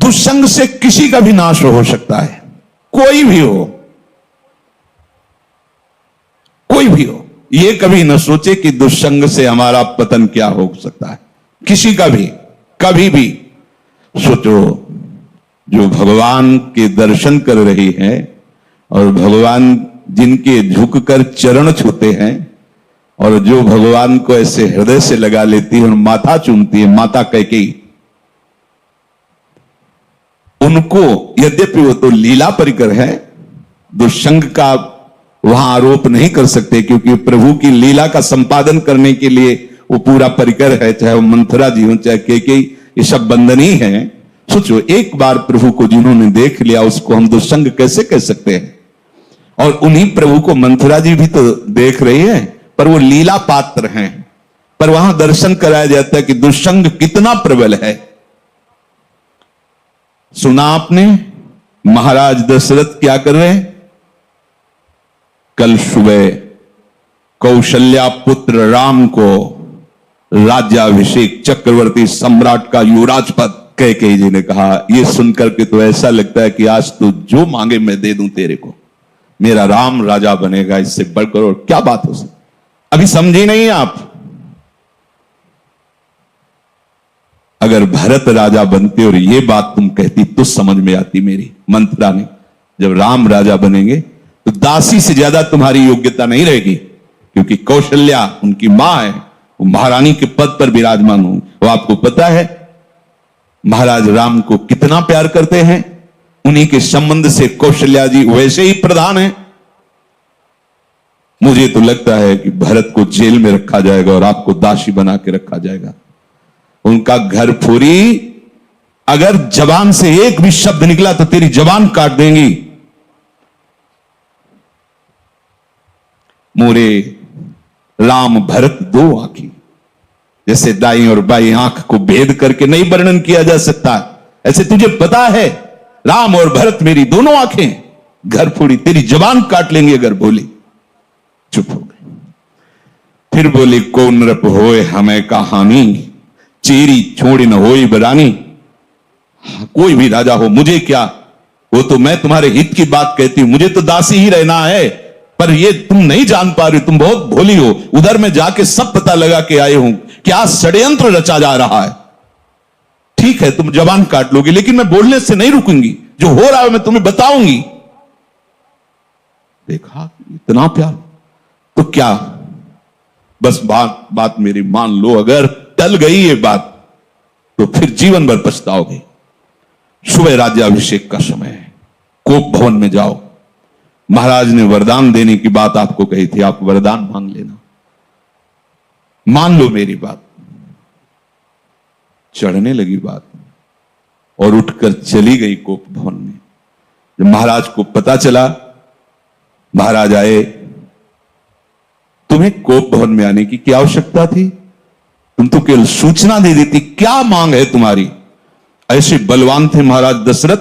दुष्संग से किसी का भी नाश हो सकता है, कोई भी हो, कोई भी हो। ये कभी न सोचे कि दुष्संग से हमारा पतन क्या हो सकता है, किसी का भी, कभी भी। सोचो, जो भगवान के दर्शन कर रही है और भगवान जिनके झुककर चरण छूते हैं और जो भगवान को ऐसे हृदय से लगा लेती है और माथा चूमती है, माता कैकेयी, उनको यद्यपि वो तो लीला परिकर है, दुष्संग का वहां आरोप नहीं कर सकते, क्योंकि प्रभु की लीला का संपादन करने के लिए वो पूरा परिकर है, चाहे वो मंथरा जी हो चाहे कैकेयी, ये सब बंधनी है। सोचो, एक बार प्रभु को जिन्होंने देख लिया उसको हम दुष्संग कैसे कह सकते हैं? और उन्हीं प्रभु को मंथरा जी भी तो देख रही है, पर वो लीला पात्र हैं। पर वहां दर्शन कराया जाता है कि दुष्संग कितना प्रबल है। सुना आपने महाराज दशरथ क्या कर रहे हैं? कल सुबह कौशल्या पुत्र राम को राज्याभिषेक, चक्रवर्ती सम्राट का युवराज पद कैकेयी जी ने कहा। यह सुनकर के तो ऐसा लगता है कि आज तो जो मांगे मैं दे दूं तेरे को, मेरा राम राजा बनेगा, इससे बढ़कर और क्या बात हो सकती? अभी समझे नहीं आप? अगर भरत राजा बनते और ये बात तुम कहती तो समझ में आती मेरी। मंथरा ने, जब राम राजा बनेंगे तो दासी से ज्यादा तुम्हारी योग्यता नहीं रहेगी, क्योंकि कौशल्या उनकी मां है, वो महारानी के पद पर विराजमान होंगे। वो आपको पता है महाराज राम को कितना प्यार करते हैं, उन्हीं के संबंध से कौशल्या जी वैसे ही प्रधान है। मुझे तो लगता है कि भरत को जेल में रखा जाएगा और आपको दासी बना के रखा जाएगा। उनका घर फूरी, अगर जबान से एक भी शब्द निकला तो तेरी जबान काट देंगी। मोरे राम भरत दो आंखी, जैसे दाई और बाई आंख को भेद करके नहीं वर्णन किया जा सकता, ऐसे तुझे पता है राम और भरत मेरी दोनों आंखें, घर फूड़ी, तेरी जबान काट लेंगे अगर बोली। चुप हो गए। फिर बोली, को नृप होए हमें कहानी, चेरी छोड़ी न होई बरानी। कोई भी राजा हो, मुझे क्या, वो तो मैं तुम्हारे हित की बात कहती हूं, मुझे तो दासी ही रहना है। पर ये तुम नहीं जान पा रही, तुम बहुत भोली हो। उधर में जाके सब पता लगा के आए हूं, क्या षड्यंत्र रचा जा रहा है। ठीक है, तुम जबान काट लोगी, लेकिन मैं बोलने से नहीं रुकूंगी, जो हो रहा है मैं तुम्हें बताऊंगी। देखा, इतना प्यार, तो क्या बस बात मेरी मान लो। अगर टल गई ये बात तो फिर जीवन भर पछताओगे। सुबह राज्याभिषेक का समय है, कोप भवन में जाओ। महाराज ने वरदान देने की बात आपको कही थी, आप वरदान मांग लेना, मान लो मेरी बात। चढ़ने लगी बात और उठकर चली गई कोप भवन में। जब महाराज को पता चला, महाराज आए, तुम्हें कोप भवन में आने की क्या आवश्यकता थी? तुम तो केवल सूचना दे देती, क्या मांग है तुम्हारी? ऐसे बलवान थे महाराज दशरथ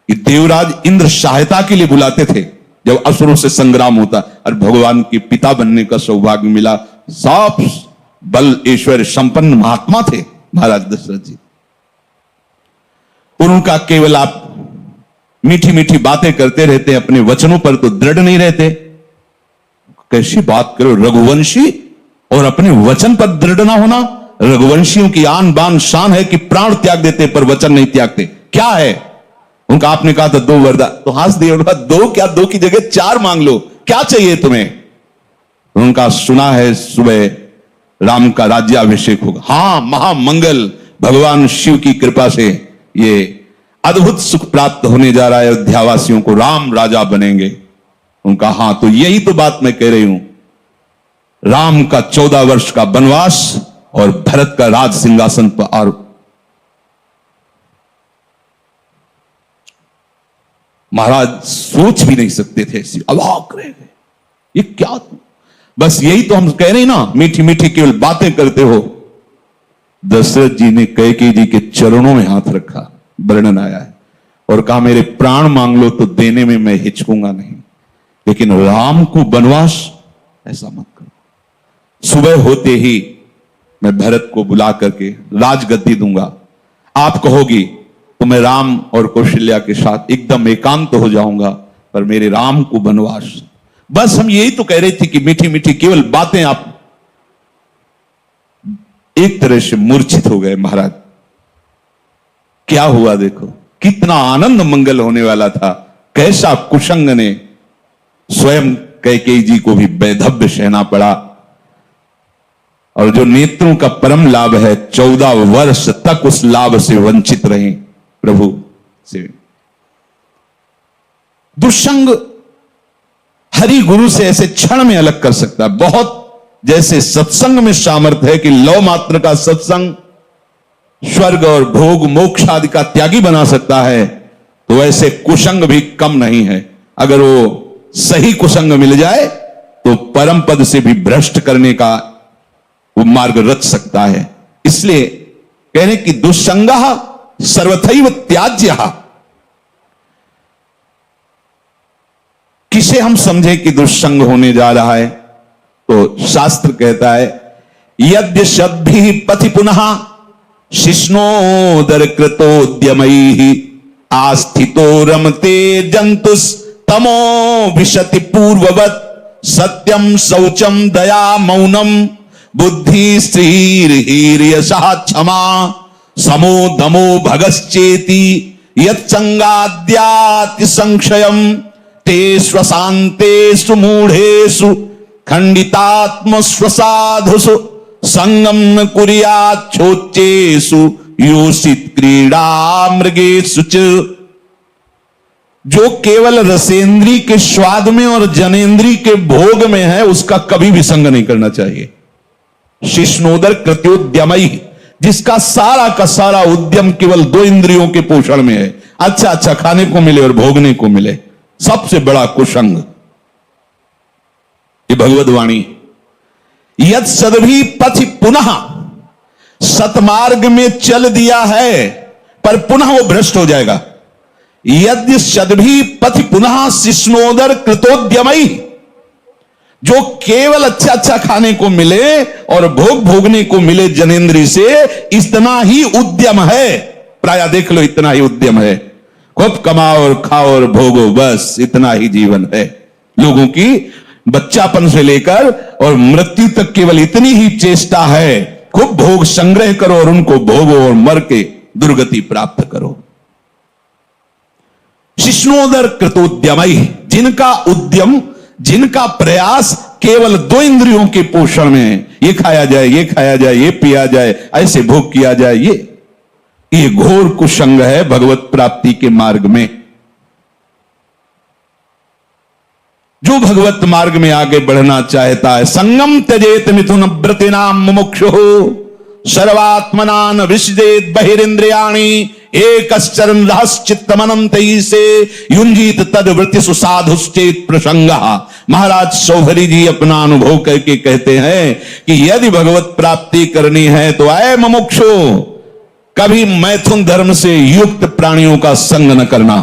कि देवराज इंद्र सहायता के लिए बुलाते थे जब असुरों से संग्राम होता, और भगवान के पिता बनने का सौभाग्य मिला। साफ बल ऐश्वर्य संपन्न महात्मा थे महाराज दशरथ जी। उनका केवल आप मीठी मीठी बातें करते रहते, अपने वचनों पर तो दृढ़ नहीं रहते। कैसी बात करो, रघुवंशी और अपने वचन पर दृढ़ ना होना। रघुवंशियों की आन बान शान है कि प्राण त्याग देते पर वचन नहीं त्यागते। क्या है उनका? आपने कहा था 2 वरदान, तो हंस दिए। उनका 2 क्या, 2 की जगह 4 मांग लो, क्या चाहिए तुम्हें? उनका सुना है सुबह राम का राज्याभिषेक होगा। हां, महामंगल, भगवान शिव की कृपा से ये अद्भुत सुख प्राप्त होने जा रहा है, अयोध्यावासियों को राम राजा बनेंगे। उनका हां, तो यही तो बात मैं कह रही हूं। राम का 14 वर्ष का वनवास और भरत का राज सिंहासन पर, और महाराज सोच भी नहीं सकते थे, ऐसी अवाक रह गए। ये क्या? बस यही तो हम कह रहे हैं ना, मीठी मीठी केवल बातें करते हो। दशरथ जी ने कैकेयी जी के चरणों में हाथ रखा, वर्णन आया है, और कहा मेरे प्राण मांग लो तो देने में मैं हिचकूंगा नहीं, लेकिन राम को वनवास ऐसा मत करो। सुबह होते ही मैं भरत को बुला करके राजगद्दी दूंगा। आप कहोगी तो तो मैं राम और कौशल्या के साथ एकदम एकांत हो जाऊंगा, पर मेरे राम को वनवास। बस हम यही तो कह रहे थे कि मीठी मीठी केवल बातें। आप एक तरह से मूर्छित हो गए महाराज। क्या हुआ देखो, कितना आनंद मंगल होने वाला था, कैसा कुशंग ने स्वयं कैकेयी जी को भी वैधव्य सहना पड़ा। और जो नेत्रों का परम लाभ है, 14 वर्ष तक उस लाभ से वंचित रहे प्रभु से। दुष्संग हरि गुरु से ऐसे क्षण में अलग कर सकता है। बहुत जैसे सत्संग में सामर्थ्य है कि लौ मात्र का सत्संग स्वर्ग और भोग मोक्ष आदि का त्यागी बना सकता है, तो ऐसे कुसंग भी कम नहीं है। अगर वो सही कुसंग मिल जाए तो परम पद से भी भ्रष्ट करने का वो मार्ग रच सकता है। इसलिए कह रहे कि दुस्संगः सर्वथैव त्याज्यः। किसे हम समझे कि दुस्संग होने जा रहा है, तो शास्त्र कहता है यद्य शब्दि पथि पुनः शिष्णोदर कृतोद्यमैः आस्थितो रमते जंतुस तमो विशति पूर्ववत् सत्यम शौचम दया मौनम बुद्धि स्त्रीर्हीर्यशः क्षमा समो दमो भगश्चेति यत्संगाद्याति संक्षयम ते स्वशान्तेषु मूढ़ेषु खंडितात्म स्वसाधुषु संगम न कुर्याच्छोच्चेषु योषित क्रीड़ा मृगेषु च। जो केवल रसेंद्री के स्वाद में और जनेन्द्री के भोग में है, उसका कभी भी संग नहीं करना चाहिए। शिष्णोदर कृत्योद्यमई, जिसका सारा का सारा उद्यम केवल 2 इंद्रियों के पोषण में है, अच्छा अच्छा खाने को मिले और भोगने को मिले, सबसे बड़ा कुसंग। ये भगवद वाणी। यद सदभी पथि पुनः, सतमार्ग में चल दिया है पर पुनः वो भ्रष्ट हो जाएगा। यद्य सदभी पथि पुनः शिष्णोदर कृतोद्यमई, जो केवल अच्छा अच्छा खाने को मिले और भोग भोगने को मिले जनेन्द्री से, इतना ही उद्यम है। प्राय देख लो, इतना ही उद्यम है। खूब कमाओ और खाओ और भोगो, बस इतना ही जीवन है लोगों की। बच्चापन से लेकर और मृत्यु तक केवल इतनी ही चेष्टा है, खूब भोग संग्रह करो और उनको भोगो और मर के दुर्गति प्राप्त करो। शिष्णोदर कृतोद्यमई, जिनका उद्यम, जिनका प्रयास केवल 2 इंद्रियों के पोषण में है, ये खाया जाए, ये खाया जाए, ये पिया जाए, ऐसे भोग किया जाए, ये घोर कुसंग है भगवत प्राप्ति के मार्ग में। जो भगवत मार्ग में आगे बढ़ना चाहता है, संगम त्यजेत मिथुन व्रतिनाम मुमुक्षुः सर्वात्मनान विसृजेत बहिरिंद्रियाणि एकश्चरन् रहश्चित्तमनंतैः से युंजीत तद वृत्तिषु साधुश्चेत प्रसंगः। महाराज शौभरी जी अपना अनुभव करके कहते हैं कि यदि भगवत प्राप्ति करनी है तो ऐ मुमुक्षु, कभी मैथुन धर्म से युक्त प्राणियों का संग न करना,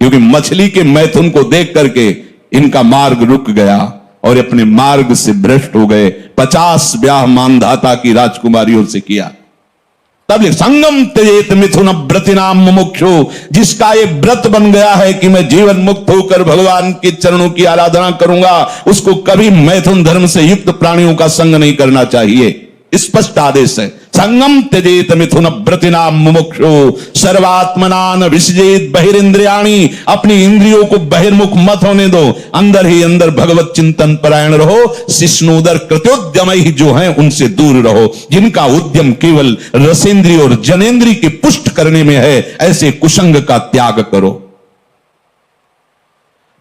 क्योंकि मछली के मैथुन को देख करके इनका मार्ग रुक गया और अपने मार्ग से भ्रष्ट हो गए। 50 ब्याह मानधाता की राजकुमारियों से किया। तब संगम त्यजेत मिथुन व्रतिनाम मुमुक्षु, जिसका ये व्रत बन गया है कि मैं जीवन मुक्त होकर भगवान के चरणों की आराधना करूंगा, उसको कभी मैथुन धर्म से युक्त प्राणियों का संग नहीं करना चाहिए। स्पष्ट आदेश है, संगम त्यजेत मिथुन व्रतिनाम मुमुक्षु सर्वात्मनान विसृजेत बहिरिंद्रियाणि। अपनी इंद्रियों को बहिर्मुख मत होने दो, अंदर ही अंदर भगवत चिंतन परायण रहो। शिष्णोदर कृतोद्यमई जो हैं उनसे दूर रहो, जिनका उद्यम केवल रसेंद्री और जनेन्द्री के पुष्ट करने में है, ऐसे कुसंग का त्याग करो।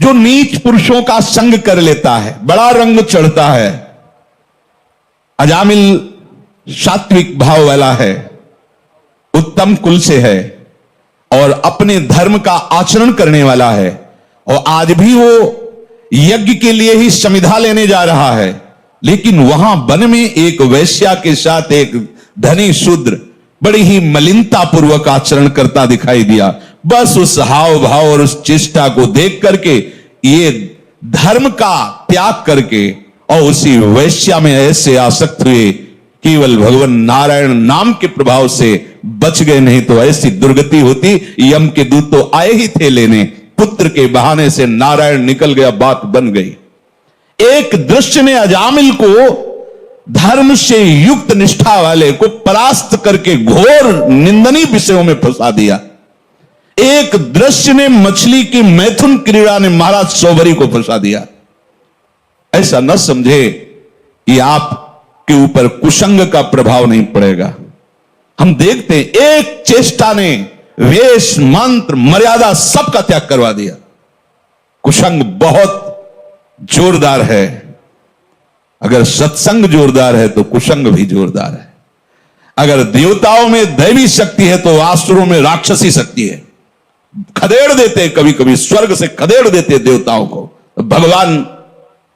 जो नीच पुरुषों का संग कर लेता है, बड़ा रंग चढ़ता है, अजामिल सात्विक भाव वाला है, उत्तम कुल से है और अपने धर्म का आचरण करने वाला है, और आज भी वो यज्ञ के लिए ही समिधा लेने जा रहा है, लेकिन वहां वन में एक वैश्या के साथ एक धनी शूद्र बड़ी ही मलिनता पूर्वक आचरण करता दिखाई दिया। बस उस हाव भाव और उस चेष्टा को देख करके ये धर्म का त्याग करके और उसी वैश्या में ऐसे आसक्त हुए, केवल भगवान नारायण नाम के प्रभाव से बच गए, नहीं तो ऐसी दुर्गति होती। यम के दूत तो आए ही थे लेने, पुत्र के बहाने से नारायण निकल गया, बात बन गई। एक दृश्य ने अजामिल को, धर्म से युक्त निष्ठा वाले को परास्त करके घोर निंदनीय विषयों में फंसा दिया। एक दृश्य ने, मछली की मैथुन क्रीड़ा ने महाराज सौभरी को फंसा दिया। ऐसा न समझे कि आपके ऊपर कुसंग का प्रभाव नहीं पड़ेगा। हम देखते हैं एक चेष्टा ने वेश, मंत्र, मर्यादा सबका त्याग करवा दिया। कुसंग बहुत जोरदार है। अगर सत्संग जोरदार है तो कुसंग भी जोरदार है। अगर देवताओं में दैवी शक्ति है तो आसुरों में राक्षसी शक्ति है। खदेड़ देते, कभी कभी स्वर्ग से खदेड़ देते देवताओं को, भगवान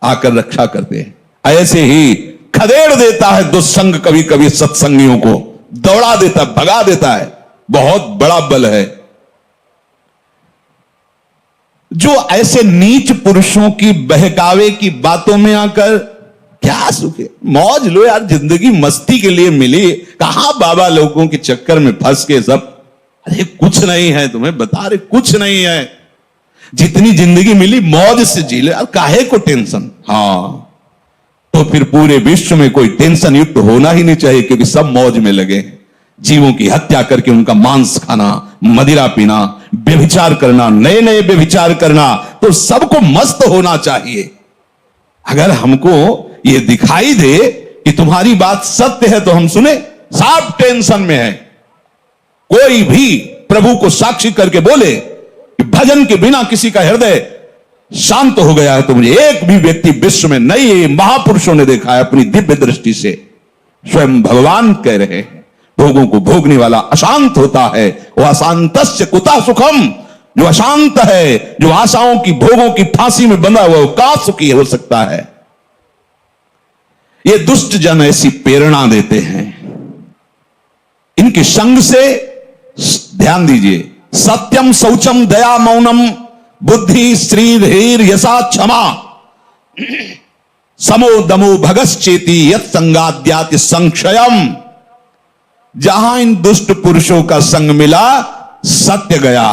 आकर रक्षा करते हैं। ऐसे ही खदेड़ देता है दुस्संग कभी कभी सत्संगियों को, दौड़ा देता, भगा देता है। बहुत बड़ा बल है। जो ऐसे नीच पुरुषों की बहकावे की बातों में आकर क्या सुख है, मौज लो यार, जिंदगी मस्ती के लिए मिली। कहां बाबा लोगों के चक्कर में फंस के सब, अरे कुछ नहीं है, तुम्हें बता रहे कुछ नहीं है, जितनी जिंदगी मिली मौज से जी ले यार, काहे को टेंशन। हाँ, तो फिर पूरे विश्व में कोई टेंशन युक्त होना ही नहीं चाहिए, क्योंकि सब मौज में लगे। जीवों की हत्या करके उनका मांस खाना, मदिरा पीना, व्यभिचार करना, नए नए व्यभिचार करना, तो सबको मस्त होना चाहिए। अगर हमको ये दिखाई दे कि तुम्हारी बात सत्य है तो हम सुने, सब टेंशन में है। कोई भी प्रभु को साक्षी करके बोले कि भजन के बिना किसी का हृदय शांत हो गया है, तो मुझे एक भी व्यक्ति विश्व में नहीं, महापुरुषों ने देखा है अपनी दिव्य दृष्टि से। स्वयं भगवान कह रहे हैं, भोगों को भोगने वाला अशांत होता है, वह अशांतस्य कुतः सुखम। जो अशांत है, जो आशाओं की, भोगों की फांसी में बंधा हुआ, का सुखी हो सकता है। ये दुष्ट जन ऐसी प्रेरणा देते हैं। इनके संग से ध्यान दीजिए, सत्यम शौचम दया मौनम बुद्धि श्री धीर यशा क्षमा समो दमो भगश्चेति यत् संगाद्याति संक्षयम। जहां इन दुष्ट पुरुषों का संग मिला, सत्य गया,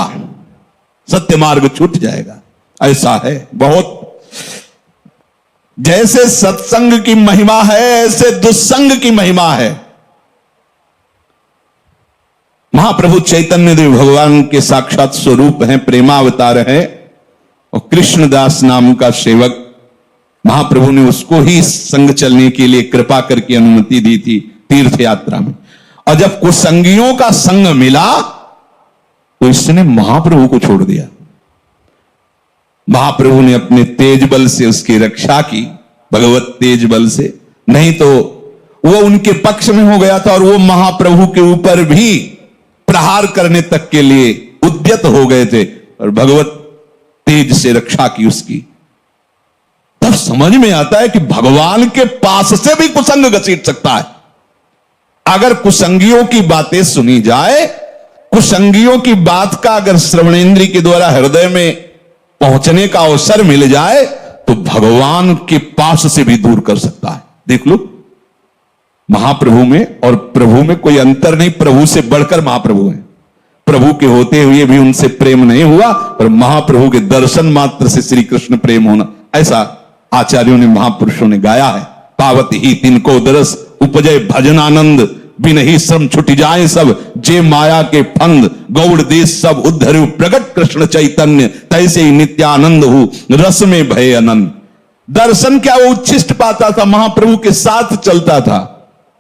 सत्य मार्ग छूट जाएगा। ऐसा है बहुत। जैसे सत्संग की महिमा है, ऐसे दुस्संग की महिमा है। महाप्रभु चैतन्य देव भगवान के साक्षात स्वरूप हैं, प्रेमावतार है, और कृष्णदास नाम का सेवक, महाप्रभु ने उसको ही संग चलने के लिए कृपा करके अनुमति दी थी तीर्थ यात्रा में। और जब कुसंगियों का संग मिला तो इसने महाप्रभु को छोड़ दिया। महाप्रभु ने अपने तेज बल से उसकी रक्षा की, भगवत तेज बल से, नहीं तो वो उनके पक्ष में हो गया था और वो महाप्रभु के ऊपर भी प्रहार करने तक के लिए उद्यत हो गए थे, और भगवत तेज से रक्षा की उसकी। तब समझ में आता है कि भगवान के पास से भी कुसंग घसीट सकता है। अगर कुसंगियों की बातें सुनी जाए, कुसंगियों की बात का अगर श्रवणेंद्रिय के द्वारा हृदय में पहुंचने का अवसर मिल जाए, तो भगवान के पास से भी दूर कर सकता है। देख लो, महाप्रभु में और प्रभु में कोई अंतर नहीं, प्रभु से बढ़कर महाप्रभु है। प्रभु के होते हुए भी उनसे प्रेम नहीं हुआ, पर महाप्रभु के दर्शन मात्र से श्री कृष्ण प्रेम होना, ऐसा आचार्यों ने, महापुरुषों ने गाया है। पावत ही तिनको दरस उपजय भजन आनंद, बिन ही श्रम छुट जाए सब, जे माया के फंद, गौड़ देश सब उद्धर प्रगट कृष्ण चैतन्य, तैसे ही नित्यानंद हो रस में भय अनंत। दर्शन क्या वो उच्छिष्ट पाता था, महाप्रभु के साथ चलता था,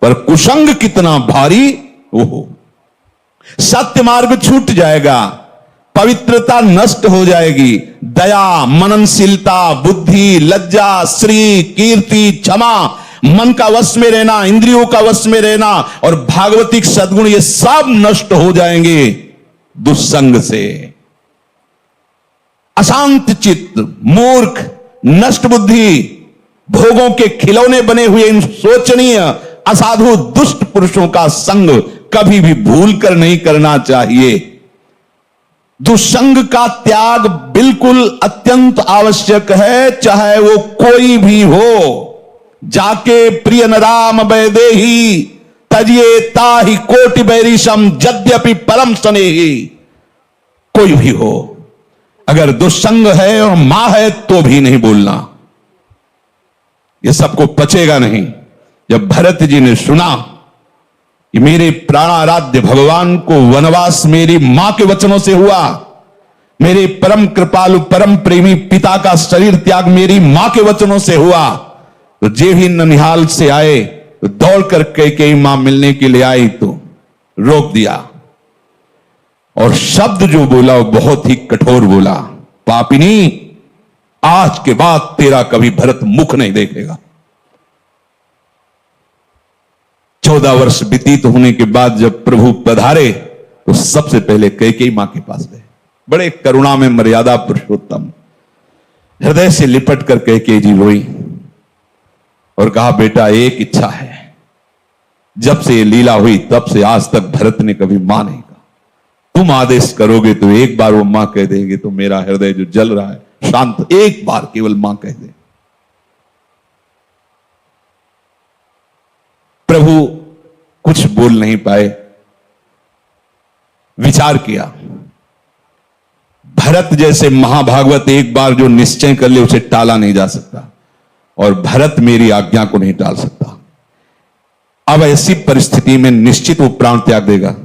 पर कुसंग कितना भारी। ओहो, सत्य मार्ग छूट जाएगा, पवित्रता नष्ट हो जाएगी, दया, मननशीलता, बुद्धि, लज्जा, श्री, कीर्ति, क्षमा, मन का वश में रहना, इंद्रियों का वश में रहना और भागवतिक सद्गुण, ये सब नष्ट हो जाएंगे दुस्संग से। अशांत चित्त, मूर्ख, नष्ट बुद्धि, भोगों के खिलौने बने हुए इन शोचनीय असाधु दुष्ट पुरुषों का संग कभी भी भूल कर नहीं करना चाहिए। दुसंग का त्याग बिल्कुल अत्यंत आवश्यक है, चाहे वो कोई भी हो। जाके प्रिय न राम वैदेही तजिए ताहि कोटि बैरिशम यद्यपि परम स्नेही। कोई भी हो, अगर दुस्संग है और मां है तो भी नहीं बोलना, यह सबको पचेगा नहीं। जब भरत जी ने सुना कि मेरे प्राणाराध्य भगवान को वनवास मेरी मां के वचनों से हुआ, मेरे परम कृपालु परम प्रेमी पिता का शरीर त्याग मेरी मां के वचनों से हुआ, तो जे भी ननिहाल से आए तो दौड़ कर कैकेयी मां मिलने के लिए आई तो रोक दिया। और शब्द जो बोला वो बहुत ही कठोर बोला, पापिनी आज के बाद तेरा कभी भरत मुख नहीं देखेगा। 14 वर्ष व्यतीत होने के बाद जब प्रभु पधारे तो सबसे पहले कैकेयी मां के पास गए। बड़े करुणा में मर्यादा पुरुषोत्तम हृदय से लिपट कर कैकेयी जी रोई और कहा, बेटा एक इच्छा है, जब से ये लीला हुई तब से आज तक भरत ने कभी मां नहीं कहा, तुम आदेश करोगे तो एक बार वो मां कह देंगे तो मेरा हृदय जो जल रहा है शांत, एक बार केवल मां कह दे। प्रभु कुछ बोल नहीं पाए, विचार किया। भरत जैसे महाभागवत एक बार जो निश्चय कर ले उसे टाला नहीं जा सकता, और भरत मेरी आज्ञा को नहीं टाल सकता। अब ऐसी परिस्थिति में निश्चित वो प्राण त्याग देगा।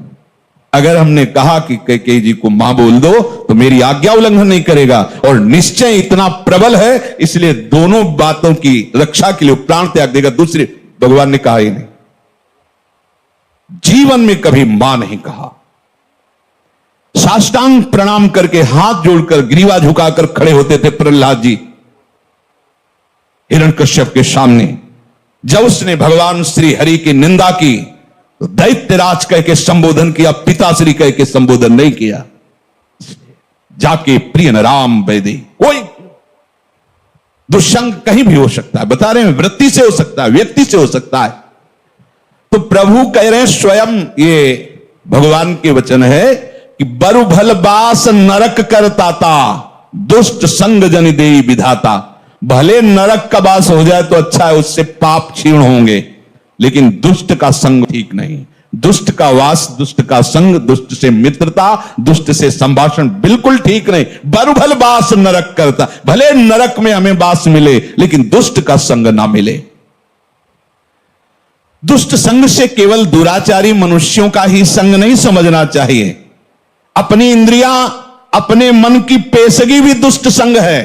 अगर हमने कहा कि कैकेयी जी को मां बोल दो तो मेरी आज्ञा उल्लंघन नहीं करेगा, और निश्चय इतना प्रबल है इसलिए दोनों बातों की रक्षा के लिए प्राण त्याग देगा। दूसरे भगवान ने कहा ही नहीं, जीवन में कभी मां नहीं कहा। साष्टांग प्रणाम करके हाथ जोड़कर ग्रीवा झुकाकर खड़े होते थे प्रहलाद जी हिरण्यकश्यप के सामने। जब उसने भगवान श्री हरि की निंदा की तो दैत्यराज कह के संबोधन किया, पिताश्री कह के संबोधन नहीं किया। जाके प्रिय राम वैदे, कोई दुष्संग कहीं भी हो सकता है, बता रहे हैं, वृत्ति से हो सकता है, व्यक्ति से हो सकता है। तो प्रभु कह रहे हैं, स्वयं ये भगवान के वचन है कि बरु भल बास नरक करता था, दुष्ट संग जन देई विधाता। भले नरक का वास हो जाए तो अच्छा है, उससे पाप क्षीण होंगे, लेकिन दुष्ट का संग ठीक नहीं। दुष्ट का वास, दुष्ट का संग, दुष्ट से मित्रता, दुष्ट से संभाषण बिल्कुल ठीक नहीं। बरु भल बास नरक करता, भले नरक में हमें वास मिले लेकिन दुष्ट का संग ना मिले। दुष्ट संग से केवल दुराचारी मनुष्यों का ही संग नहीं समझना चाहिए। अपनी इंद्रियां, अपने मन की पेशगी भी दुष्ट संग है।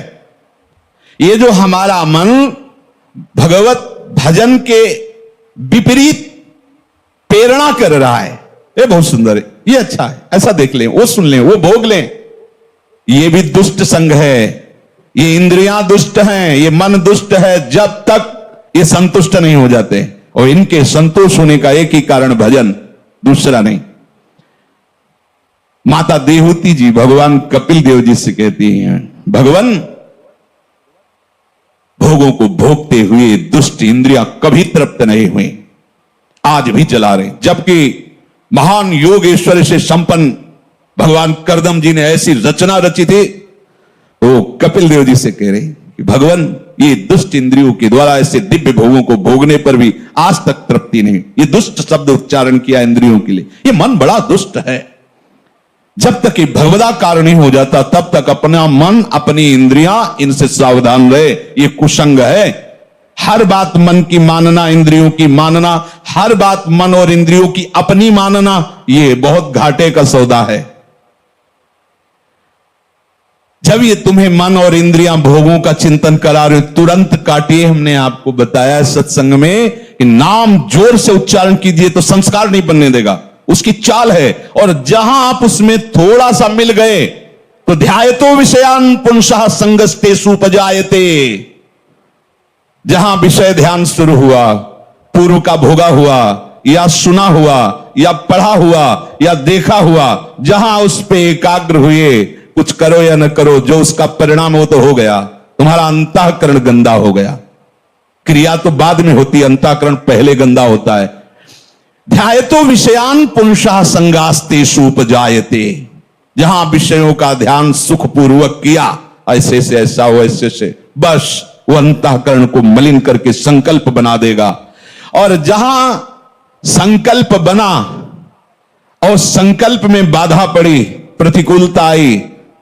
ये जो हमारा मन भगवत भजन के विपरीत प्रेरणा कर रहा है, ये बहुत सुंदर है, ये अच्छा है, ऐसा देख लें, वो सुन लें, वो भोग लें, ये भी दुष्ट संग है। ये इंद्रियां दुष्ट हैं, ये मन दुष्ट है, जब तक ये संतुष्ट नहीं हो जाते। और इनके संतोष होने का एक ही कारण भजन, दूसरा नहीं। माता देवहूति जी भगवान कपिल देव जी से कहती हैं, भगवान भोगों को भोगते हुए दुष्ट इंद्रियां कभी तृप्त नहीं हुई, आज भी जला रहे। जबकि महान योगेश्वर से संपन्न भगवान करदम जी ने ऐसी रचना रची थी, वो कपिल देव जी से कह रहे कि भगवान ये दुष्ट इंद्रियों के द्वारा ऐसे दिव्य भोगों को भोगने पर भी आज तक तृप्ति नहीं। ये दुष्ट शब्द उच्चारण किया इंद्रियों के लिए, ये मन बड़ा दुष्ट है। जब तक ये भगवदाकार नहीं हो जाता तब तक अपना मन, अपनी इंद्रियां, इनसे सावधान रहे। ये कुसंग है। हर बात मन की मानना, इंद्रियों की मानना, हर बात मन और इंद्रियों की अपनी मानना, ये बहुत घाटे का सौदा है। जब ये तुम्हें मन और इंद्रियां भोगों का चिंतन करा रहे, तुरंत काटिए। हमने आपको बताया सत्संग में कि नाम जोर से उच्चारण कीजिए तो संस्कार नहीं बनने देगा, उसकी चाल है। और जहां आप उसमें थोड़ा सा मिल गए तो ध्यायतो विषयान पुंसः संगस्ते सुपजायते। जहां विषय ध्यान शुरू हुआ, पूर्व का भोगा हुआ या सुना हुआ या पढ़ा हुआ या देखा हुआ, जहां उस पे एकाग्र हुए, कुछ करो या न करो, जो उसका परिणाम हो तो हो गया। तुम्हारा अंतःकरण गंदा हो गया। क्रिया तो बाद में होती है, अंतःकरण पहले गंदा होता है। ध्यायतो विषयान पुंसः संगास्ते सुपजायते। जहां विषयों का ध्यान सुखपूर्वक किया, ऐसे से ऐसा हो, ऐसे से, बस वो अंतःकरण को मलिन करके संकल्प बना देगा। और जहां संकल्प बना और संकल्प में बाधा पड़ी, प्रतिकूलता आई,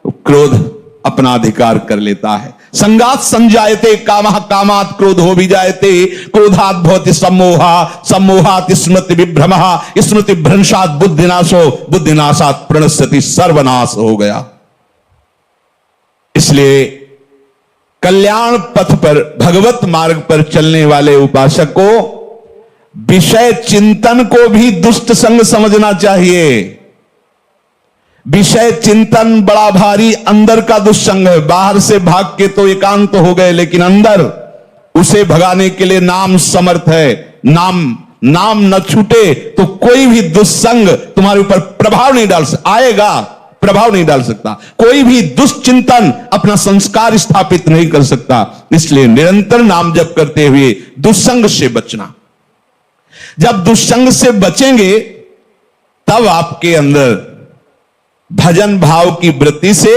क्रोध अपना अधिकार कर लेता है। संगात संजायते कामः, कामात् क्रोधो विजायते, क्रोधात् भवति सम्मोहः, सम्मोहात् स्मृति विभ्रमः, स्मृति भ्रंशात् बुद्धिनाशो, बुद्धिनाशात् प्रणश्यति, सर्वनाश हो गया। इसलिए कल्याण पथ पर, भगवत मार्ग पर चलने वाले उपासक को विषय चिंतन को भी दुष्ट संग समझना चाहिए। विषय चिंतन बड़ा भारी अंदर का दुष्संग है। बाहर से भाग के तो एकांत हो गए, लेकिन अंदर उसे भगाने के लिए नाम समर्थ है। नाम न छूटे तो कोई भी दुष्संग तुम्हारे ऊपर प्रभाव नहीं डाल सकता, आएगा प्रभाव नहीं डाल सकता। कोई भी दुष्चिंतन अपना संस्कार स्थापित नहीं कर सकता। इसलिए निरंतर नाम जप करते हुए दुष्संग से बचना। जब दुष्संग से बचेंगे तब आपके अंदर भजन भाव की वृत्ति से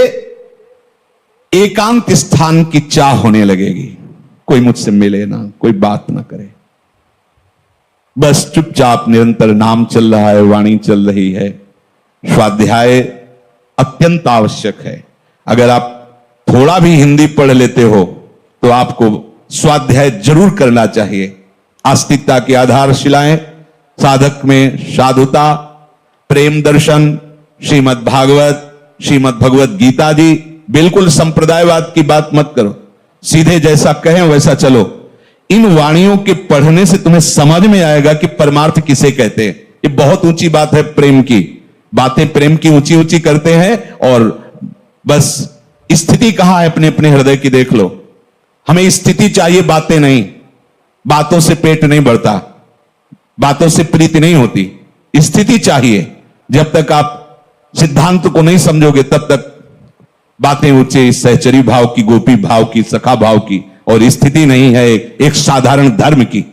एकांत स्थान की चाह होने लगेगी। कोई मुझसे मिले ना, कोई बात ना करे, बस चुपचाप निरंतर नाम चल रहा है, वाणी चल रही है। स्वाध्याय अत्यंत आवश्यक है। अगर आप थोड़ा भी हिंदी पढ़ लेते हो तो आपको स्वाध्याय जरूर करना चाहिए। आस्तिकता की आधारशिलाएं, साधक में साधुता, प्रेम दर्शन, श्रीमद् भागवत, श्रीमद् भगवत गीता जी। बिल्कुल संप्रदायवाद की बात मत करो, सीधे जैसा कहें वैसा चलो। इन वाणियों के पढ़ने से तुम्हें समझ में आएगा कि परमार्थ किसे कहते हैं। ये बहुत ऊंची बात है, प्रेम की बातें प्रेम की ऊंची ऊंची करते हैं और बस स्थिति कहां है अपने अपने हृदय की देख लो। हमें स्थिति चाहिए, बातें नहीं। बातों से पेट नहीं बढ़ता, बातों से प्रीति नहीं होती, स्थिति चाहिए। जब तक आप सिद्धांत को नहीं समझोगे तब तक बातें ऊंचे सहचरी भाव की, गोपी भाव की, सखा भाव की, और स्थिति नहीं है एक साधारण धर्म की।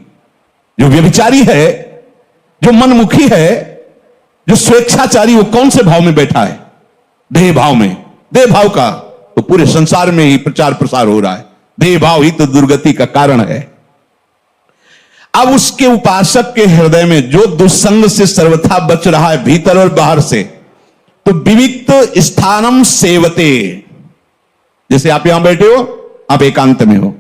जो व्यभिचारी है, जो मनमुखी है, जो स्वेच्छाचारी, वो कौन से भाव में बैठा है? देह भाव में। देह भाव का तो पूरे संसार में ही प्रचार प्रसार हो रहा है। देह भाव ही तो दुर्गति का कारण है। अब उसके उपासक के हृदय में जो दुस्संग से सर्वथा बच रहा है, भीतर और बाहर से, तो विविक्त स्थानम सेवते। जैसे आप यहां बैठे हो, आप एकांत में हो,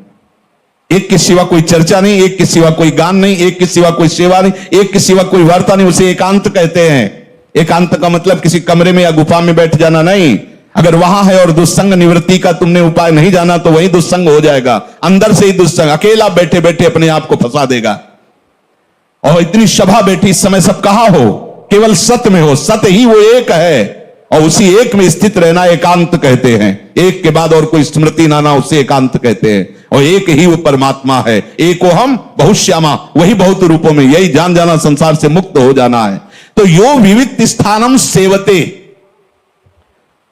एक के सिवा कोई चर्चा नहीं, एक के सिवा कोई गान नहीं, एक के सिवा कोई सेवा नहीं, एक के सिवा कोई वार्ता नहीं, उसे एकांत कहते हैं। एकांत का मतलब किसी कमरे में या गुफा में बैठ जाना नहीं। अगर वहां है और दुस्संग निवृत्ति का तुमने उपाय नहीं जाना तो वही दुस्संग हो जाएगा। अंदर से ही दुस्संग अकेला बैठे बैठे अपने आप को फंसा देगा। और इतनी सभा बैठी, इस समय सब कहां हो? केवल सत्य में हो। सत्य ही वो एक है और उसी एक में स्थित रहना एकांत कहते हैं। एक के बाद और कोई स्मृति ना उसे एकांत कहते हैं। और एक ही वो परमात्मा है। एको हम बहुश्यामा, वही बहुत रूपों में, यही जान जाना, संसार से मुक्त हो जाना है। तो यो विविक्त स्थानम सेवते,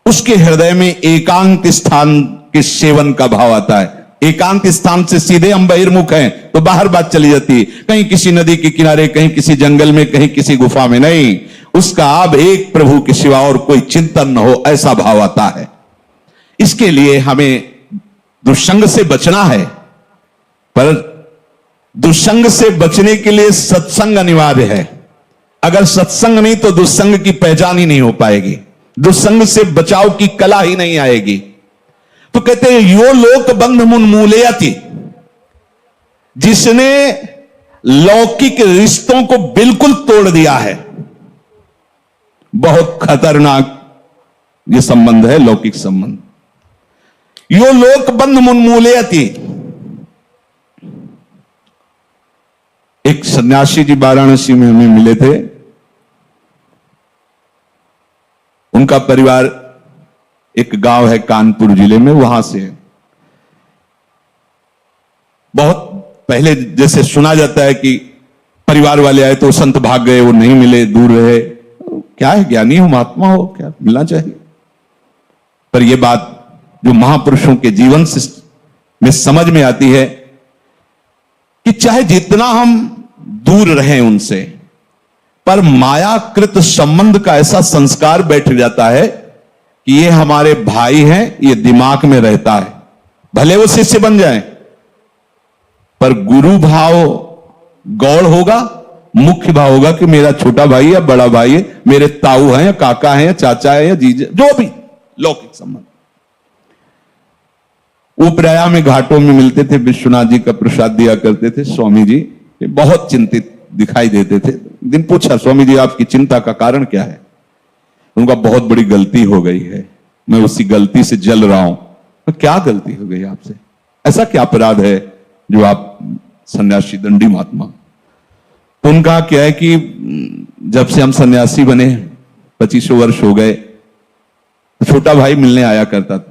उसके हृदय में एकांत स्थान के सेवन का भाव आता है। एकांत स्थान से सीधे हम बहिर्मुख हैं तो बाहर बात चली जाती है, कहीं किसी नदी के किनारे, कहीं किसी जंगल में, कहीं किसी गुफा में। नहीं, उसका अब एक प्रभु के सिवा और कोई चिंतन न हो, ऐसा भाव आता है। इसके लिए हमें दुष्संग से बचना है, पर दुष्संग से बचने के लिए सत्संग अनिवार्य है। अगर सत्संग नहीं तो दुष्संग की पहचान ही नहीं हो पाएगी, दुष्संग से बचाव की कला ही नहीं आएगी। तो कहते हैं यो लोक बंध मुन्मूलयति, जिसने लौकिक रिश्तों को बिल्कुल तोड़ दिया है। बहुत खतरनाक ये संबंध है, लौकिक संबंध। यो लोक बंध मुन्मूलयति। एक सन्यासी जी वाराणसी में हमें मिले थे। उनका परिवार एक गांव है कानपुर जिले में, वहां से। बहुत पहले जैसे सुना जाता है कि परिवार वाले आए तो संत भाग गए, वो नहीं मिले, दूर रहे। क्या है, ज्ञानी हो, महात्मा हो, क्या मिलना चाहिए। पर यह बात जो महापुरुषों के जीवन से में समझ में आती है कि चाहे जितना हम दूर रहें उनसे, पर मायाकृत संबंध का ऐसा संस्कार बैठ जाता है कि ये हमारे भाई हैं, ये दिमाग में रहता है। भले वो शिष्य बन जाएं, पर गुरु भाव गौड़ होगा मुख्य भाव होगा कि मेरा छोटा भाई या बड़ा भाई है, मेरे ताऊ हैं या काका हैं या चाचा है या जीजा, जो भी लौकिक संबंध। वो प्रयाग में घाटों में मिलते थे, विश्वनाथ जी का प्रसाद दिया करते थे। स्वामी जी बहुत चिंतित दिखाई देते थे। दिन पूछा, स्वामी जी आपकी चिंता का कारण क्या है? उनका बहुत बड़ी गलती हो गई है, मैं उसी गलती से जल रहा हूं। तो क्या गलती हो गई आपसे? ऐसा क्या अपराध है जो आप सन्यासी दंडी महात्मा? तो उनका क्या है कि जब से हम सन्यासी बने 25 वर्ष हो गए, तो छोटा भाई मिलने आया करता था,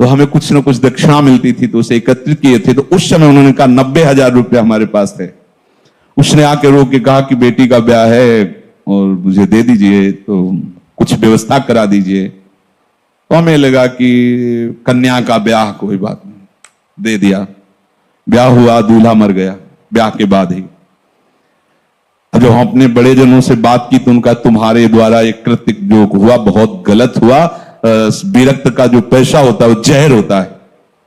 तो हमें कुछ ना कुछ दक्षिणा मिलती थी, तो उसे एकत्रित किए थे। तो उस समय उन्होंने कहा 90,000 रुपया हमारे पास है। उसने आके रो के कहा कि बेटी का ब्याह है और मुझे दे दीजिए, तो कुछ व्यवस्था करा दीजिए। तो हमें लगा कि कन्या का ब्याह कोई बात नहीं, दे दिया। ब्याह हुआ, दूल्हा मर गया ब्याह के बाद ही। जब हम अपने बड़े जनों से बात की तो उनका तुम्हारे द्वारा एक कृत्य जो हुआ बहुत गलत हुआ। विरक्त का जो पैसा होता है वो जहर होता है,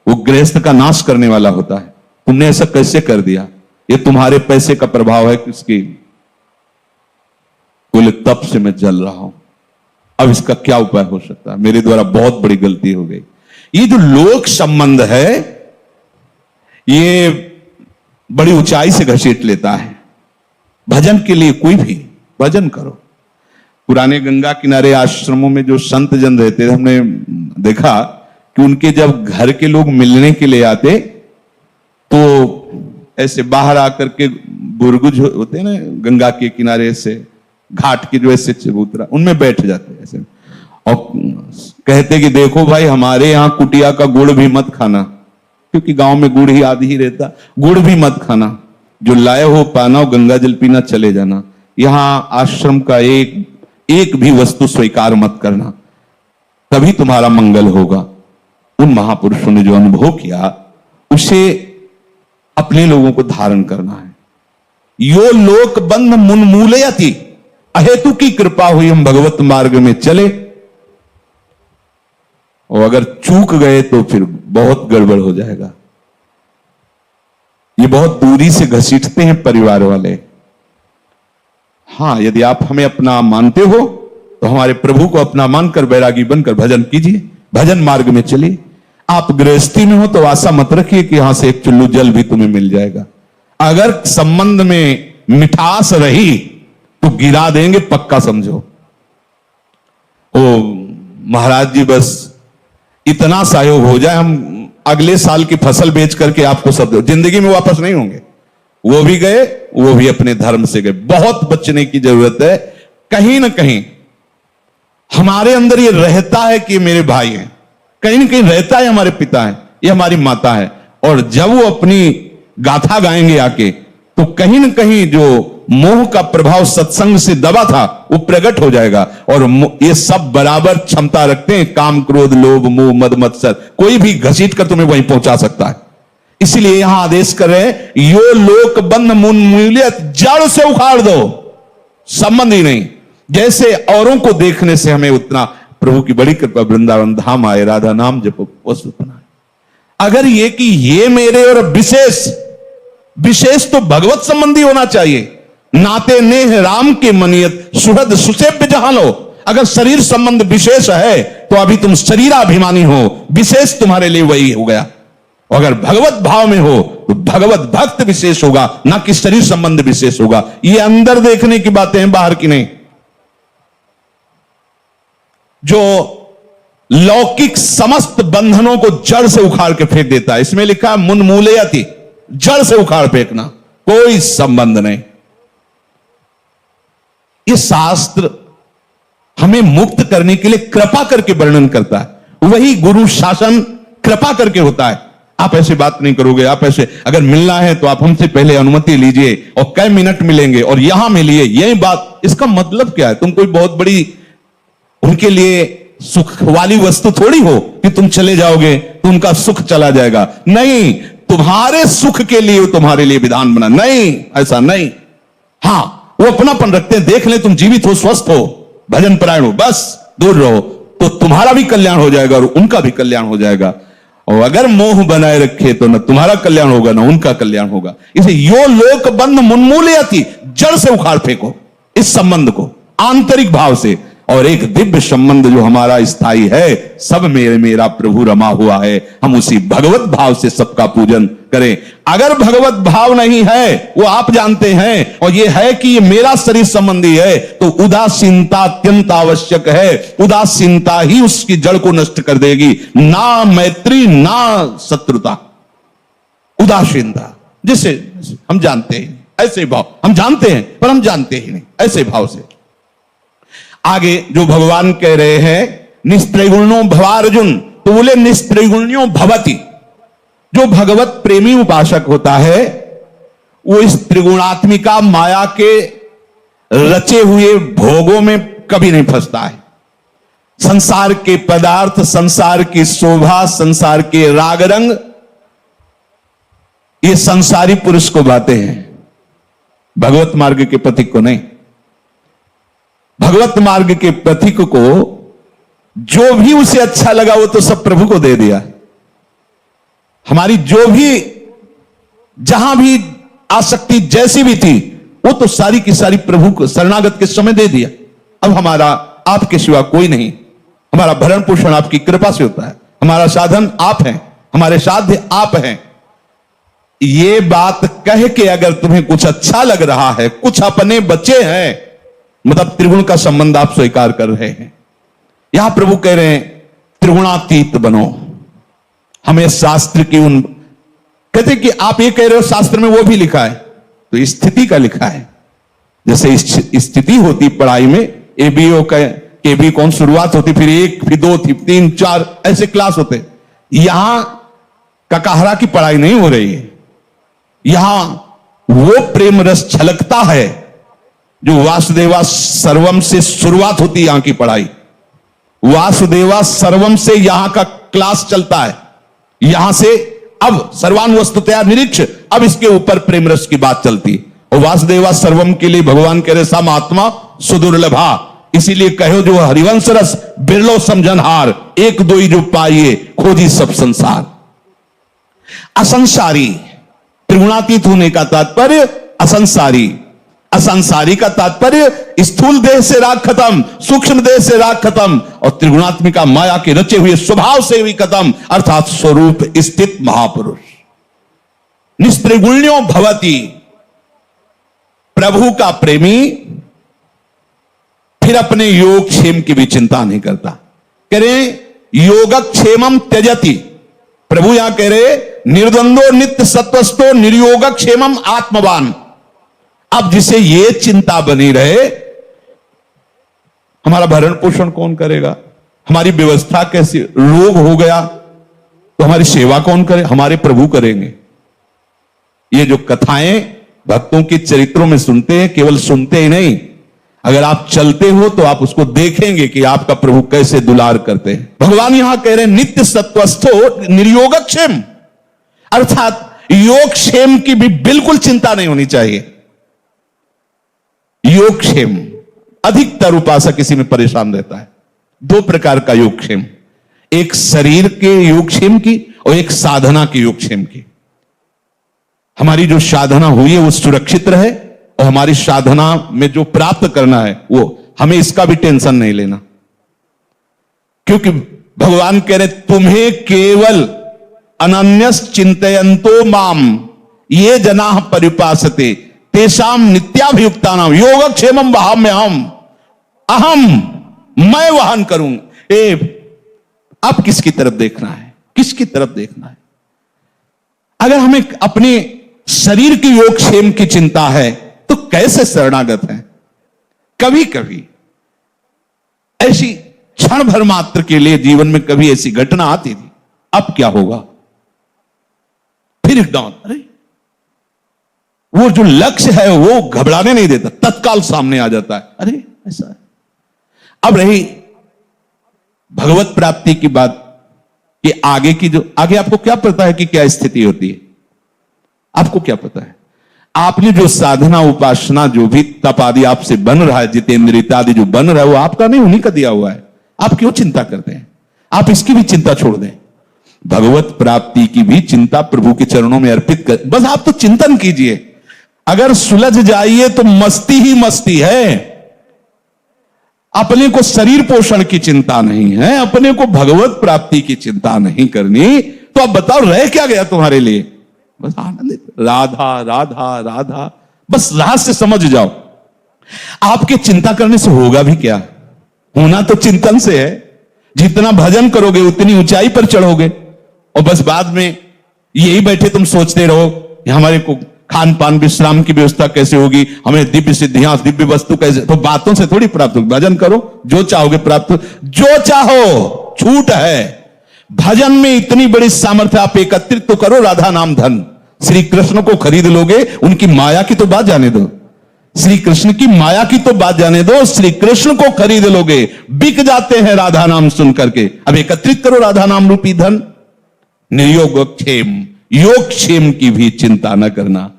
वो गृहस्थ का नाश करने वाला होता है। तुमने ऐसा कैसे कर दिया? ये तुम्हारे पैसे का प्रभाव है किसकी? बोले तब से मैं जल रहा हूं, अब इसका क्या उपाय हो सकता है? मेरे द्वारा बहुत बड़ी गलती हो गई। ये जो लोक संबंध है ये बड़ी ऊंचाई से घसीट लेता है। भजन के लिए कोई भी भजन करो। पुराने गंगा किनारे आश्रमों में जो संत जन रहते थे, हमने देखा कि उनके जब घर के लोग मिलने के लिए आते तो ऐसे बाहर आकर के बुर्गुज होते हैं ना गंगा के किनारे से, घाट के जो ऐसे चबूतरा, उनमें बैठ जाते ऐसे और कहते कि देखो भाई हमारे यहां कुटिया का गुड़ भी मत खाना, क्योंकि गांव में गुड़ ही आदि ही रहता, गुड़ भी मत खाना, जो लाए हो पाना और गंगा जल पीना, चले जाना। यहां आश्रम का एक भी वस्तु स्वीकार मत करना, तभी तुम्हारा मंगल होगा। उन महापुरुषों ने जो अनुभव किया उसे अपने लोगों को धारण करना है। यो लोक बंध मुन्मूलयति, अहेतु की कृपा हुई हम भगवत मार्ग में चले, और अगर चूक गए तो फिर बहुत गड़बड़ हो जाएगा। ये बहुत दूरी से घसीटते हैं परिवार वाले। हां, यदि आप हमें अपना मानते हो तो हमारे प्रभु को अपना मानकर बैरागी बनकर भजन कीजिए, भजन मार्ग में चलिए। आप गृहस्थी में हो तो आशा मत रखिए कि यहां से एक चुल्लू जल भी तुम्हें मिल जाएगा। अगर संबंध में मिठास रही तो गिरा देंगे, पक्का समझो। ओ महाराज जी बस इतना सहयोग हो जाए, हम अगले साल की फसल बेच करके आपको सब दो, जिंदगी में वापस नहीं होंगे। वो भी गए, वो भी अपने धर्म से गए। बहुत बचने की जरूरत है। कहीं ना कहीं हमारे अंदर ये रहता है कि मेरे भाई हैं, कहीं ना कहीं रहता है हमारे पिता हैं, ये हमारी माता है, और जब वो अपनी गाथा गाएंगे आके तो कहीं ना कहीं जो मोह का प्रभाव सत्संग से दबा था वो प्रकट हो जाएगा। और ये सब बराबर क्षमता रखते हैं, काम क्रोध लोभ मोह मद मत्सर, कोई भी घसीट कर तुम्हें वहीं पहुंचा सकता है। इसलिए यहां आदेश कर रहे हैं, यो लोक बंध मुन्मूलयत, जड़ से उखाड़ दो, संबंध ही नहीं। जैसे औरों को देखने से हमें उतना, प्रभु की बड़ी कृपा, वृंदावन धाम आए, राधा नाम जपो, अगर ये कि ये मेरे और विशेष तो भगवत संबंधी होना चाहिए। नाते नेह राम के मनियत सुहृद सुसेव्य जहां लो। अगर शरीर संबंध विशेष है तो अभी तुम शरीराभिमानी हो, विशेष तुम्हारे लिए वही हो गया। अगर भगवत भाव में हो तो भगवत भक्त विशेष होगा, ना कि शरीर संबंध विशेष होगा। ये अंदर देखने की बातें हैं, बाहर की नहीं। जो लौकिक समस्त बंधनों को जड़ से उखाड़ के फेंक देता है, इसमें लिखा है मुन्मूलयति, जड़ से उखाड़ फेंकना, कोई संबंध नहीं। ये शास्त्र हमें मुक्त करने के लिए कृपा करके वर्णन करता है। वही गुरु शासन कृपा करके होता है। आप ऐसे बात नहीं करोगे, आप ऐसे, अगर मिलना है तो आप हमसे पहले अनुमति लीजिए और कई मिनट मिलेंगे और यहां मिलिए, यही बात। इसका मतलब क्या है? तुम कोई बहुत बड़ी उनके लिए सुख वाली वस्तु थोड़ी हो कि तुम चले जाओगे तो उनका सुख चला जाएगा। नहीं, तुम्हारे सुख के लिए तुम्हारे लिए विधान बना, नहीं ऐसा नहीं। हां, वो अपनापन रखते हैं, देख ले तुम जीवित हो, स्वस्थ हो, भजन परायण हो, बस दूर रहो, तो तुम्हारा भी कल्याण हो जाएगा और उनका भी कल्याण हो जाएगा। और अगर मोह बनाए रखे तो न तुम्हारा कल्याण होगा न उनका कल्याण होगा। इसे यो लोक बंध मुन्मूलयति, जड़ से उखाड़ फेंको इस संबंध को आंतरिक भाव से। और एक दिव्य संबंध जो हमारा स्थायी है, सब में मेरा प्रभु रमा हुआ है, हम उसी भगवत भाव से सबका पूजन करें। अगर भगवत भाव नहीं है, वो आप जानते हैं, और ये है कि ये मेरा शरीर संबंधी है, तो उदासीनता अत्यंत आवश्यक है। उदासीनता ही उसकी जड़ को नष्ट कर देगी, ना मैत्री ना शत्रुता। उदासीनता जिसे हम जानते हैं, ऐसे भाव हम जानते हैं पर हम जानते ही नहीं, ऐसे भाव से। आगे जो भगवान कह रहे हैं निस्त्रिगुणो भवार्जुन, तो बोले निस्त्रिगुण्यो भवति। जो भगवत प्रेमी उपासक होता है वो इस त्रिगुणात्मिका माया के रचे हुए भोगों में कभी नहीं फंसता है। संसार के पदार्थ, संसार की शोभा, संसार के राग रंग, ये संसारी पुरुष को बातें हैं, भगवत मार्ग के पथिक को नहीं। भगवत मार्ग के पथिक को जो भी उसे अच्छा लगा वो तो सब प्रभु को दे दिया। हमारी जो भी जहां भी आसक्ति जैसी भी थी वो तो सारी की सारी प्रभु को शरणागत के समय दे दिया। अब हमारा आपके सिवा कोई नहीं, हमारा भरण पोषण आपकी कृपा से होता है, हमारा साधन आप हैं, हमारे साध्य आप हैं। ये बात कह के अगर तुम्हें कुछ अच्छा लग रहा है, कुछ अपने बच्चे हैं, मतलब त्रिगुण का संबंध आप स्वीकार कर रहे हैं, यहां प्रभु कह रहे हैं त्रिगुणातीत बनो। हमें शास्त्र की उन कहते कि आप ये कह रहे हो शास्त्र में वो भी लिखा है, तो स्थिति का लिखा है। जैसे स्थिति होती पढ़ाई में, एबीओ का केबी कौन शुरुआत होती, फिर 1 फिर 2 फिर 3 4 ऐसे क्लास होते। यहां ककाहरा की पढ़ाई नहीं हो रही है, यहां वो प्रेम रस छलकता है जो वासुदेवा सर्वम से शुरुआत होती है। यहां की पढ़ाई वासुदेवा सर्वम से यहां का क्लास चलता है। यहां से अब सर्वान वस्तुतया निरीक्ष, अब इसके ऊपर प्रेम रस की बात चलती। और वासुदेवा सर्वम के लिए भगवान कह रहे सम आत्मा सुदुर्लभा, इसीलिए कहो जो हरिवंश रस बिरलो समझनहार, एक दो ही जो पाइए खोजी सब संसार। असंसारी, त्रिगुणातीत होने का तात्पर्य असंसारी। असंसारी का तात्पर्य स्थूल देह से राग खत्म, सूक्ष्म देह से राग खत्म, और त्रिगुणात्मिका माया के रचे हुए स्वभाव से भी खत्म, अर्थात स्वरूप स्थित महापुरुष। निस्त्रिगुण्यो भवति, प्रभु का प्रेमी फिर अपने योग क्षेम की भी चिंता नहीं करता। कह रहे योगक्षेमम त्यजति, प्रभु यहां कह रहे निर्द्वंदो नित्य सत्वस्थो निर्योगक्षेमम आत्मवान। अब जिसे ये चिंता बनी रहे हमारा भरण पोषण कौन करेगा, हमारी व्यवस्था कैसी, रोग हो गया तो हमारी सेवा कौन करे, हमारे प्रभु करेंगे। ये जो कथाएं भक्तों के चरित्रों में सुनते हैं, केवल सुनते ही नहीं, अगर आप चलते हो तो आप उसको देखेंगे कि आपका प्रभु कैसे दुलार करते हैं। भगवान यहां कह रहे हैं नित्य सत्वस्थो निर्योगक्षेम, अर्थात योगक्षेम की भी बिल्कुल चिंता नहीं होनी चाहिए। योगक्षेम, अधिकतर उपासक इसी में परेशान रहता है। 2 प्रकार का योगक्षेम, एक शरीर के योगक्षेम की और एक साधना के योगक्षेम की। हमारी जो साधना हुई है वो सुरक्षित रहे, और हमारी साधना में जो प्राप्त करना है वो हमें इसका भी टेंशन नहीं लेना। क्योंकि भगवान कह रहे तुम्हें केवल अनन्यस चिंतयन्तो माम ये जनाः परिपासते तेषाम नित्याभियुक्ता नाम योगक्षेमम वहाम्यहम, अहम मैं वहन करूंगा। अब किसकी तरफ देखना है, किसकी तरफ देखना है? अगर हमें अपने शरीर की योगक्षेम की चिंता है तो कैसे शरणागत हैं? कभी कभी ऐसी क्षण भर मात्र के लिए जीवन में कभी ऐसी घटना आती थी, अब क्या होगा? फिर एकदम अरे वो जो लक्ष्य है वो घबराने नहीं देता, तत्काल सामने आ जाता है, अरे ऐसा है। अब रही भगवत प्राप्ति की बात कि आगे की जो आगे आपको क्या पता है कि क्या स्थिति होती है? आपको क्या पता है? आपने जो साधना उपासना जो भी तप आदि आपसे बन रहा है, जितेंद्रिय आदि जो बन रहा है वो आपका नहीं, उन्हीं का दिया हुआ है। आप क्यों चिंता करते हैं? आप इसकी भी चिंता छोड़ दें। भगवत प्राप्ति की भी चिंता प्रभु के चरणों में अर्पित कर, बस आप तो चिंतन कीजिए। अगर सुलझ जाइए तो मस्ती ही मस्ती है। अपने को शरीर पोषण की चिंता नहीं है, अपने को भगवत प्राप्ति की चिंता नहीं करनी, तो अब बताओ रह क्या गया तुम्हारे लिए? बस आनंदित, राधा राधा राधा, बस रहस्य समझ जाओ। आपके चिंता करने से होगा भी क्या? होना तो चिंतन से है। जितना भजन करोगे उतनी ऊंचाई पर चढ़ोगे, और बस बाद में यही बैठे तुम सोचते रहो हमारे को खान पान विश्राम की व्यवस्था कैसे होगी, हमें दिव्य सिद्धियां दिव्य वस्तु कैसे, तो बातों से थोड़ी प्राप्त होगी। भजन करो, जो चाहोगे प्राप्त, जो चाहो छूट है। भजन में इतनी बड़ी सामर्थ्य, आप एकत्रित तो करो राधा नाम धन। श्री कृष्ण को खरीद लोगे, उनकी माया की तो बात जाने दो, श्री कृष्ण की माया की तो बात जाने दो, श्री कृष्ण को खरीद लोगे, बिक जाते हैं राधा नाम सुन करके। अब एकत्रित करो राधा नाम रूपी धन। निर्योग क्षेम, योग क्षेम की भी चिंता न करना।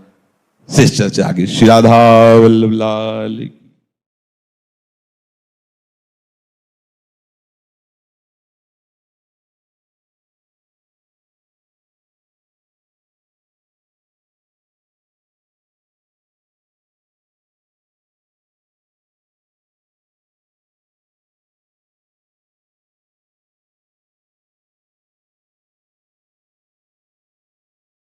शिष्य आगे श्री राधा वल्लभ लाल।